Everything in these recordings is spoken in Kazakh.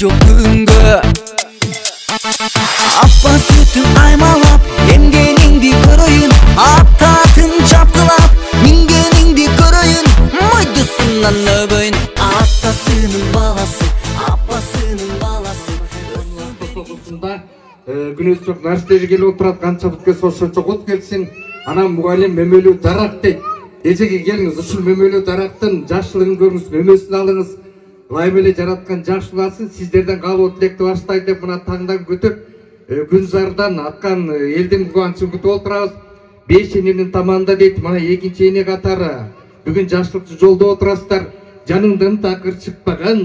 жоқ бүгінгі. Апа сүтін аймалап, емгеніңді көрейін, аттатын чапқылап, мінгеніңді көрейін, майдысынан өбейін. Атасының баласы, апасының баласы. Күнөсі жоқ нәрістері келіп отырады, қанша бұтке сошы жоғыт келсін, анам мұғалім мемелеу дарақ дейді. Ежеге келіңіз, ұшыл мемелеу дарақтың жақшылығын көріңіз, мемесін алыңыз. Лаймеле жаратқан жақшыласын, сіздерден қалу тілекті баштай деп мұна таңдан көтіп, күн зардан атқан елдің бұғаншын күтіп отырамыз. 5 ененің таманда дейді, мұна екінші ене қатары. Бүгін жақшылықты жолда отырасыздар, жаныңдан тақыр шықпаған,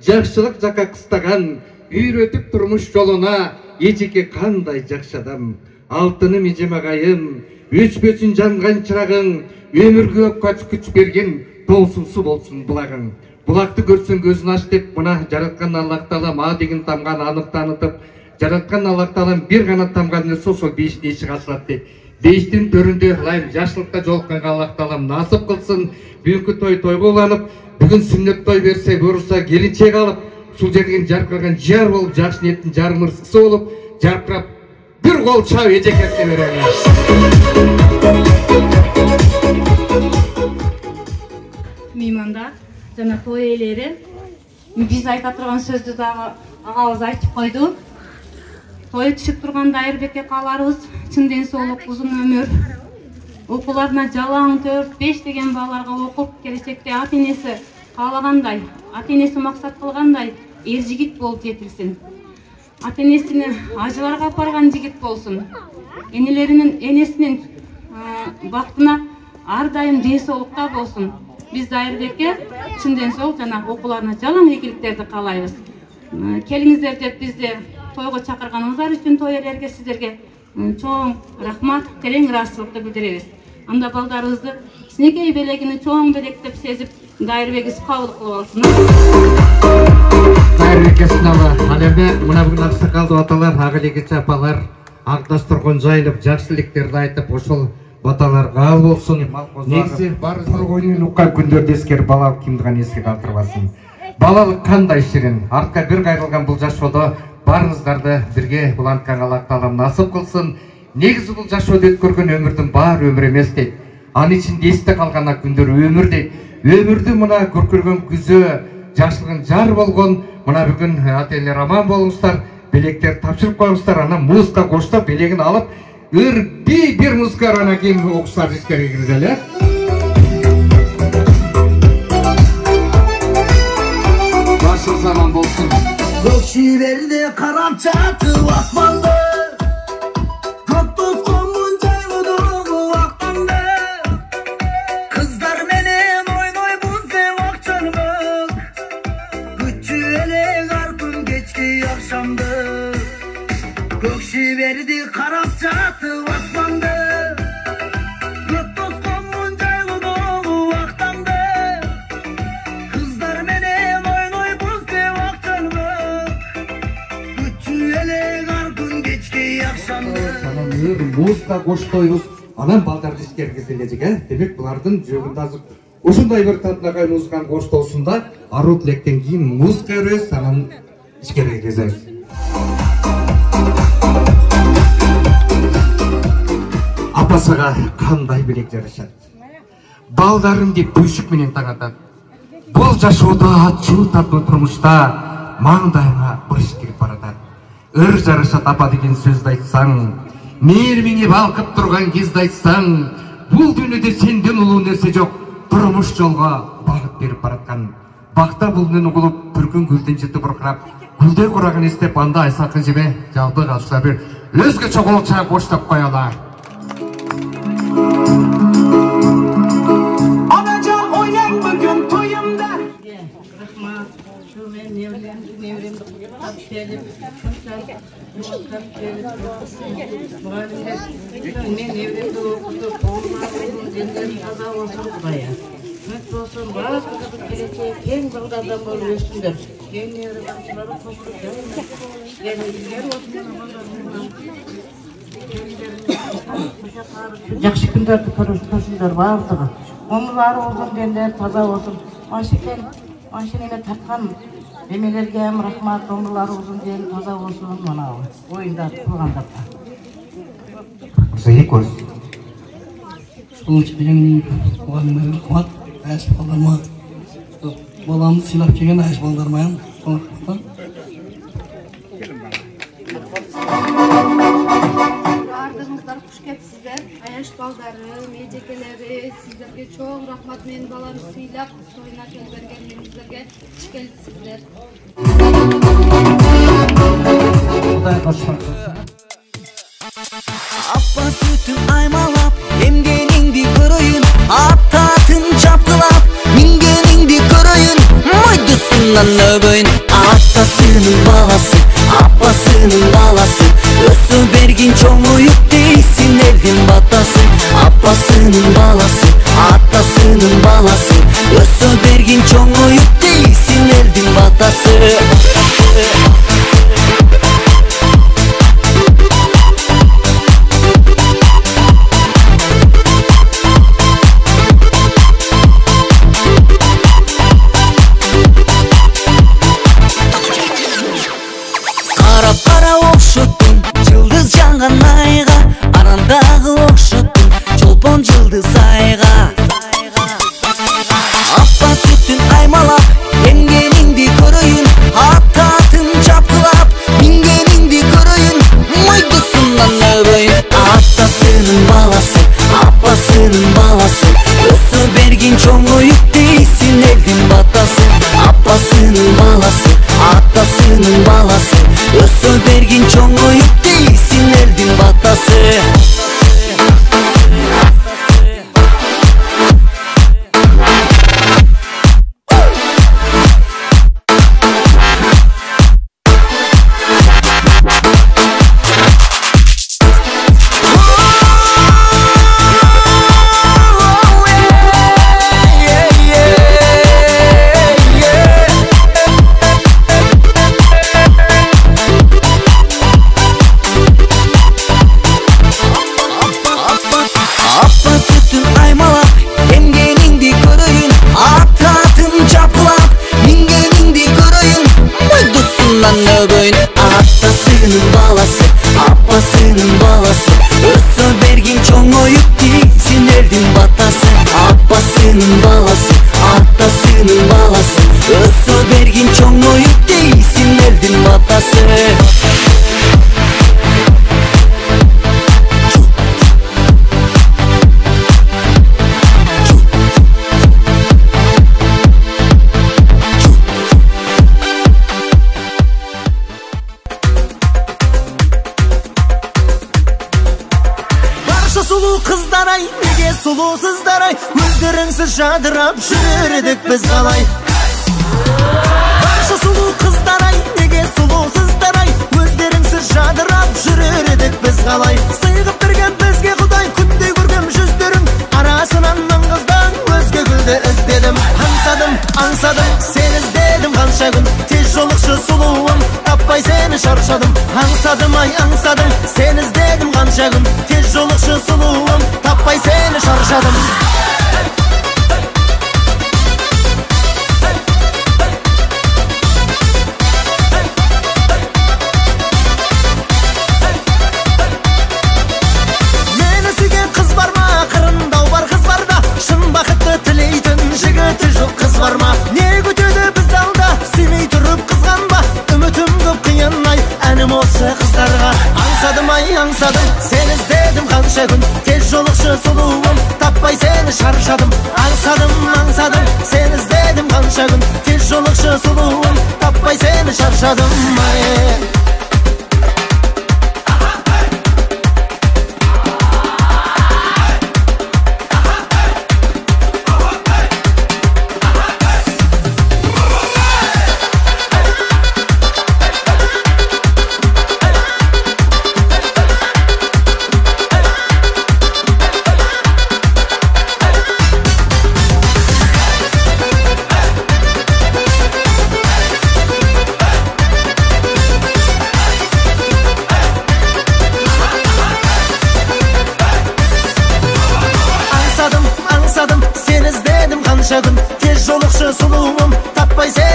жақшылық жақа қыстаған, үйретіп тұрмыш жолына, ежеке қандай жақшы адам. Алтыным ежемағайым, өшпесін жанған шырағың, өмірге күш берген, толсын су болсын бұлағың. Бұлақты көрсең көзін аш деп, мұна жаратқан Аллах Тағала ма деген тамған анық танытып, жаратқан Аллах Тағала бір ғана тамғанын сол бейіштен ешік ашылады деп. Бейіштің төрінде лайым жашылыққа жолыққан Аллах Тағала насып қылсын. Бүгінгі той боланып, бүгін сүннет той берсе, бұрыса келіншек алып, сол жерден жарқырған жар болып, жақсы ниеттің жармырсқысы болып, жарқырап, бір қол шау ежекетте береміз. Меймандар, жана той иелері, біз айта тұрған сөзді дағы ағабыз айтып қойды. Той түшіп тұрған Дайырбекке қаларыз, шын денсаулық, ұзын өмір. Оқуларына жалаң 4-5 деген балаларға оқып, келешекте ата-енесі қалағандай, ата-енесі мақсат қылғандай ер жігіт болып жетілсін. Ата-енесіне ажыларға апарған жігіт болсын. Енесінің бақытына ардайым денсаулықта болсын. Біз Дайырбекке шын денсаулық жана оқуларына жалаң игіліктерді қалаймыз. Келіңіздер деп бізде тойға шақырғаныңыздар үшін той иелерге сіздерге чоң рахмат, терең ыраазычылыкты билдиребиз. Анда балдарыбызды кичинекей белегини чоң белек деп сезип, Дайырбегиз кабыл кылып алсын. Дайырбекке сыналы, алеме мына бүгүн аксакалдуу аталар, агылегичи апалар, Агдастыргон жайылып, жакшы тилектерди айтып, ошол баталар кабыл болсун. Негизи бар койнун уккан күндөрдү эскерип, балалык кимдиган эске калтырбасын. Балалык кандай ширин, артка бир кайрылган бул жашоодо барыңыздарды бирге буланткан Аллах Таалам насып кылсын. Негизи бул жашоодо өткөргөн өмүрдүн баары өмүр эмес дейт. Анын ичинде эсте калган күндөр өмүр дейт. Өмүрдү мына көркөргөн күзө, жакшылыгын жар болгон, мына бүгүн ата-энелер аман болуңуздар, белектер тапшырып коюңуздар, анан музыкка коштоп белегин алып, бир музыка анан кийин окуштарды ичкерге киргизели. Башыңыз аман болсун. Көк шиберде қарап жатып аспанды, көк тосқанмын жайлыдағы ақтаңды, қыздар менен ойной бұздеп ақшармын, күтші елек ар күн кечки ақшамды. Көк шиберде қарап жатып аспанды, көк тосқанмын жайлыдағы ақтаңды, қыздар менен ойной бұздеп ақшармын, музыка коштойбуз, анан балдарды ичкергизележек, демек булардын жүрөгүндө азыр ушундай бир татынакай музыканы коштоосунда аруу тилектен кийин музыка өрөбүз, анан ичкерге киргизебиз. Апасыга кандай белек жарашат, балдарын деп бөшүк менен таңатат. Бул жашоодо ачуу татуу турмушта маңдайыңа быш кирип баратат. Ыр жарашат апа деген сөздү айтсаң, мээрмиңе балкып турган кезди айтсаң, бул дүйнөдө сенден улуу нерсе жок, турмуш жолго багыт берип бараткан. Бакта булдун угулуп, бүркүн гүлдөн жыты буркурап, гүлдөй курагын эстеп, анда айсакын жеме, жалды калса бир өзгө чогулук чаап коштоп коелу. Анаcan oynan bugün toyumda. Rahmat, şu men nevrim kapşelip, men nevrimde okutup, oğullarımın dinleri kaza olsun baya. Mutlu olsun, bazı geleceğe keng bağlardan bol ölsünler. Keng nevrim açıları kopuk gelmez. Gelmezler olsun. Жақсы күндерді көрушілер барлығы. Омылары болсын, дендер таза болсын. Машинеме тартқан Эмелерге рахмат, домбуларыбыздын дени таза болсун, мына оюнда тургандарга. Sayık olsun. Sonuç bilen muallimlere rahmat, ayas baldarma. Balamı silap kelgen ayas baldarmayan. Ardыңыздар куш келипсиздер. Аяш балдары, меджекелери, сиздерге чоң рахмат. Менин баламды сыйлап, тоюна келип бергениңиздерге куш келипсиздер. Kudaya koşmak olsun. Appa sütün aymalap, emgeningdi көрөйүн, аттатын чапкылап, мингенingdi көрөйүн, мойдусунан өбөйүн. Атасынын баласы, апасынын баласы, өсө бергин чоңоюп дейсин элдин батасы. Апасынын баласы, атасынын баласы, өсө бергин чоңоюп дейсин элдин батасы. Кара окшоттун жылдыз жанган айга, арандагы окшоттун чолпон жылдыз айга. Апа сүтүн аймалап, эмгениңди көрөйүн, аттатын чапкылап, мингениңди көрөйүн, мойдусунан өбөйүн. Атасынын баласы, апасынын баласы, өсө бергин чоңоюп дейсин элдин батасы. Апасынын баласы, атасынын баласы, өсө бергин чоңоюп дейсин элдин батасы. Atasının balası, apasının balası, ösö bergin çoңoюп дейсин элдин батасы. Апасынын баласы, атасынын баласы, өсө бергин чоңоюп дейсин элдин батасы. Sulu kızdaray, nege sulusuzdaray, gözleriңsiz жадырап жүрөр едік біз қалай. Барша сулу қыздаray, неге сұлусыздарай, gözleriңsiz жадырап жүрөр едік біз қалай. Сыйғып берген бізге құдай, күндей көргем жүздерің, арасынан мың қыздан өзге гүлді іздедім. Аңсадым, сен іздедім қанша күн, тез жолықшы сұлуым, таппай сені шаршадым. Аңсадым, сен іздедім қанша күн, тез жолықшы сұлуым, таппай сені шаршадым. Мені сүйген қыз бар ма, қырындау бар қыз бар да, шын бақытты тілейтін жігіті жоқ қыз бар ма? Не көтеді бізді алда, сүймей тұрып қызғанба, үмітім көп қиын-ай, әнім осы қыздарға. Аңсадым, сен іздедім қанша күн, тез жолықшы сұлуым, таппай сені шаршадым. Аңсадым, сен іздедім қанша күн, тез жолықшы сұлуым, таппай сені шаршадым.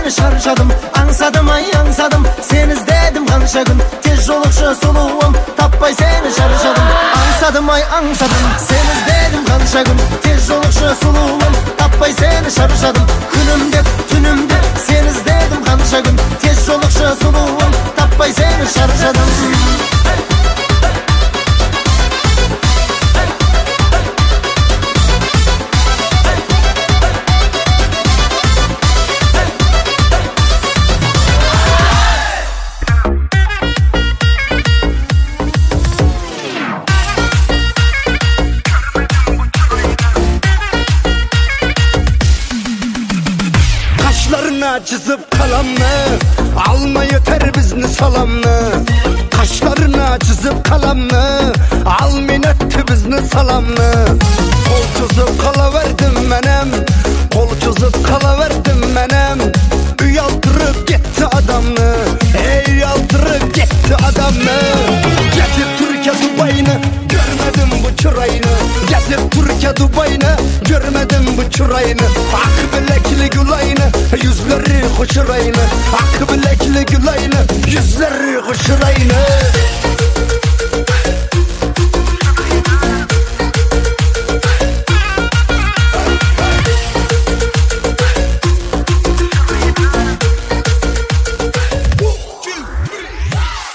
seni şarşadım. Ansadım ay ansadım, sen izledim kança gün. Tez jolukşu suluğum, tappay seni şarşadım. Ansadım ay ansadım, sen izledim kança gün. Tez jolukşu suluğum, tappay seni şarşadım. Günümde tünümde sen izledim kança gün. Tez jolukşu suluğum, tappay seni şarşadım. Çizip kalamını alma yeter bizni salamını. Kaşlarına çizip kalamını almin etti bizni salamını. Kol çizip kalaverdim menem, kol çizip kalaverdim menem. Uyaldırıp gitti adamını, ey aldırıp gitti adamını. Gezip Türkiye Dubai'ni görmedim bu çırayını. Gezip Türkiye Dubai'ni görmedim bu çırayını. Ak bilekli gülayını, yüzleri hoşurayını. Ak bilekli gülayını, yüzleri hoşurayını.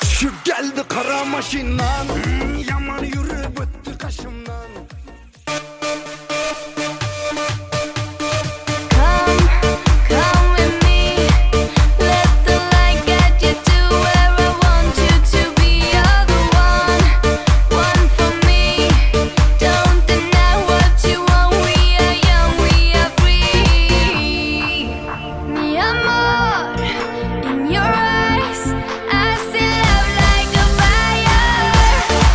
Şu geldi kara maşinlan, yaman yürüp öttü kaşımdan. In your eyes, I see love like a fire.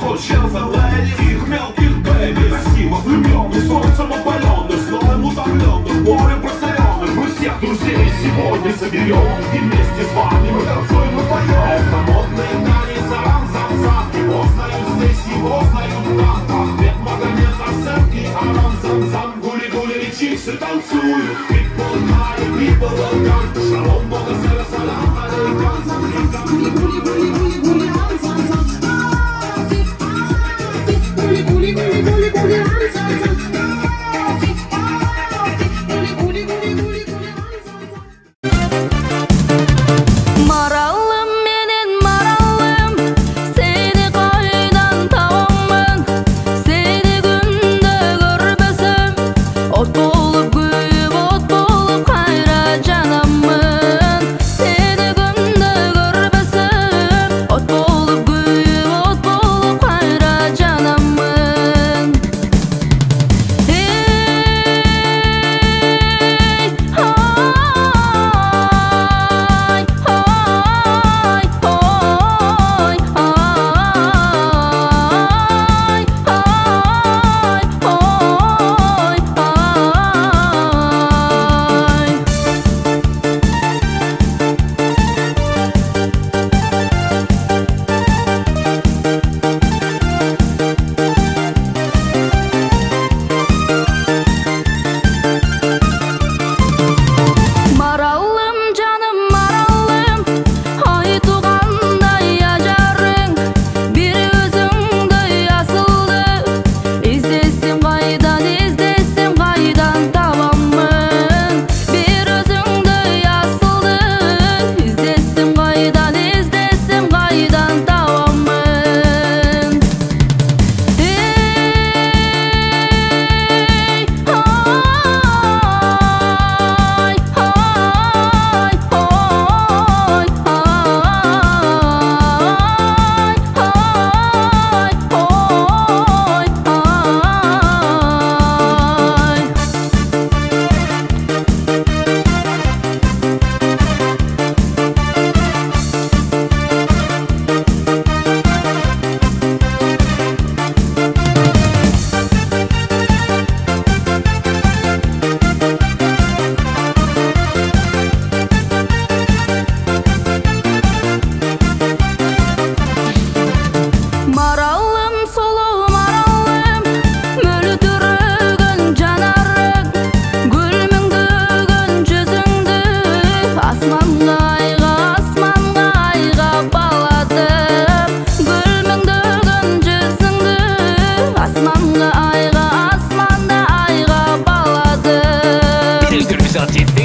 тот шелфелей, их мелких бэби. Красиво влюбленных, солнцем опаленных, сном утомленных, морем просоленных. Мы всех друзей сегодня соберем, и вместе с вами мы танцуем и поем. Это модные танцы, рам-зам-зам, его знают здесь, его знают там. Ахмед, Магомед, Арсен и Арам-зам-зам. Гули-гули и чиксы танцуют. People high, people welcome. Шалом, Бога, сара, салам, алейкам. Гули-гули-гули-гули-гули, рам-зам-зам. Гули-гули-гули-гули-гули, рам-зам-зам. Maralım menen maralım, seni qaydan tavamman, seni günde görmesem, ot bolup kuyup, ot bolup qayra janamman. Seni günde görmesem, ot bolup kuyup, ot bolup qayra janamman. Hey, maralım canım maralım, ay tuğanday yaşarın, bir özüngday asıldı. İzlesim qaydan tavamman, bir özüngday asıldı. İzlesim qaydan tavamman. Hey, maralım solu maralım, möltürөгөн жанарың, гүлмүңдөгөн жүзүңдү, асманга айга баладым. Гүлмүңдөгөн жүзүңдү, асманда айга баладым. Bir özgür müzik artisti